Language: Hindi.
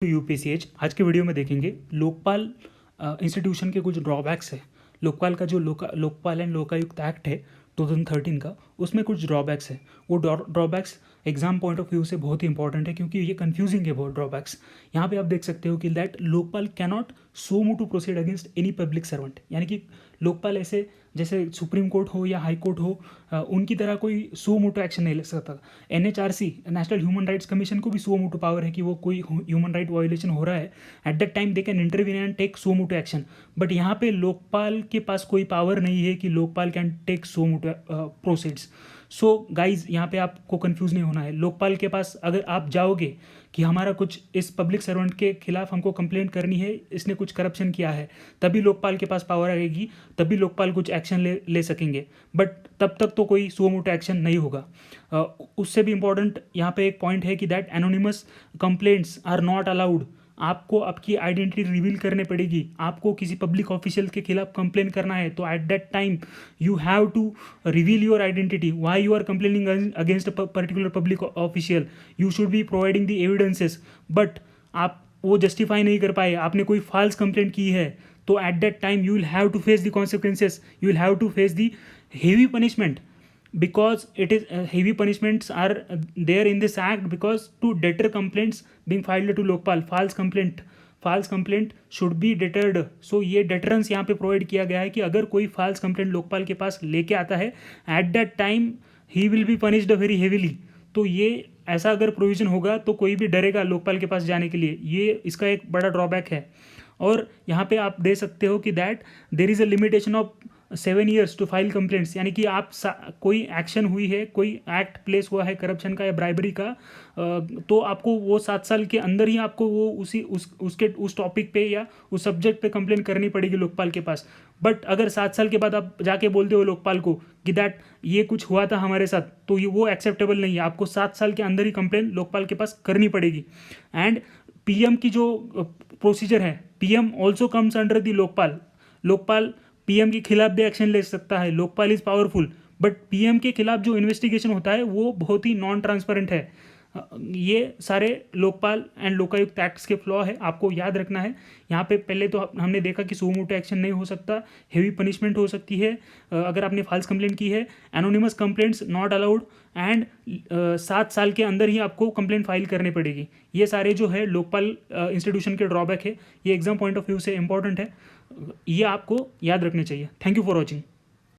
यूपीसीएच आज के वीडियो में देखेंगे लोकपाल इंस्टीट्यूशन के कुछ ड्रॉबैक्स है। लोकपाल का जो लोकपाल एंड लोकायुक्त एक्ट है 2013 का, उसमें कुछ ड्रॉबैक्स है। वो drawbacks exam point of view से बहुत ही इंपॉर्टेंट है क्योंकि ये कंफ्यूजिंग है बहुत ड्रॉबैक्स। यहाँ पे आप देख सकते हो कि that Lokpal cannot so move to proceed against any public servant, यानी कि लोकपाल ऐसे जैसे सुप्रीम कोर्ट हो या हाई कोर्ट हो उनकी तरह कोई सो मोटो एक्शन नहीं ले सकता। NHRC national human rights commission को भी सो मोटो पावर है कि वो कोई ह्यूमन राइट वायोलेशन हो रहा है, at that time they can intervene and take suo motu action. But यहाँ पे लोकपाल के पास कोई पावर नहीं है कि Lokpal can take suo motu proceeds. So guys यहाँ पे आपको कंफ्यूज नहीं होना है। लोकपाल के पास अगर आप जाओगे कि हमारा कुछ इस पब्लिक सर्वेंट के खिलाफ हमको कंप्लेंट करनी है, इसने कुछ करप्शन किया है, तभी लोकपाल के पास पावर आएगी, तभी लोकपाल कुछ एक्शन ले सकेंगे। बट तब तक तो कोई सो मोटो एक्शन नहीं होगा। उससे भी इम्पॉर्टेंट यहाँ पे एक पॉइंट है कि that anonymous complaints are not allowed. आपको आपकी आइडेंटिटी रिवील करने पड़ेगी। आपको किसी पब्लिक ऑफिशियल के खिलाफ कंप्लेन करना है तो at that time you have to reveal your identity, why you are complaining against a particular public official. You should be providing the evidences. But आप वो जस्टिफाई नहीं कर पाए, आपने कोई फॉल्स कंप्लेंट की है, तो at that time you will have to face the consequences, you will have to face the heavy punishment, because it is heavy punishments are there in this act because to deter complaints being filed to lokpal, false complaint should be deterred। so ये deterrence यहाँ पे प्रोवाइड किया गया है कि अगर कोई false complaint लोकपाल के पास लेके आता है at that time he will be punished very heavily। तो ये ऐसा अगर प्रोविज़न होगा तो कोई भी डरेगा लोकपाल के पास जाने के लिए। ये इसका एक बड़ा ड्रॉबैक है। और यहाँ पे आप दे सकते हो कि that there is a limitation of 7 years to file complaints, यानी कि आप कोई एक्शन हुई है, कोई एक्ट प्लेस हुआ है करप्शन का या ब्राइबरी का, तो आपको वो 7 साल के अंदर ही आपको वो उस टॉपिक पे या उस सब्जेक्ट पे कंप्लेन करनी पड़ेगी लोकपाल के पास। बट अगर 7 साल के बाद आप जाके बोलते हो लोकपाल को कि दैट ये कुछ हुआ था हमारे साथ, तो ये वो एक्सेप्टेबल नहीं है। आपको 7 साल के अंदर ही कंप्लेन लोकपाल के पास करनी पड़ेगी। एंड पीएम की जो प्रोसीजर है, PM also comes under the Lokpal PM के खिलाफ भी एक्शन ले सकता है। Lokpal is powerful, but PM के खिलाफ जो इन्वेस्टिगेशन होता है वो बहुत ही नॉन ट्रांसपेरेंट है। ये सारे लोकपाल एंड लोकायुक्त एक्ट्स के फ्लॉ है, आपको याद रखना है। यहाँ पे पहले तो हमने देखा कि सो मोटो एक्शन नहीं हो सकता, हेवी पनिशमेंट हो सकती है अगर आपने फॉल्स कंप्लेंट की है, anonymous complaints not allowed, and 7 साल के अंदर ही आपको कंप्लेंट फाइल करनी पड़ेगी। ये सारे जो है लोकपाल इंस्टीट्यूशन के ड्रॉबैक है। ये एग्जाम पॉइंट ऑफ व्यू से इंपॉर्टेंट है, ये आपको याद रखने चाहिए। Thank you for watching.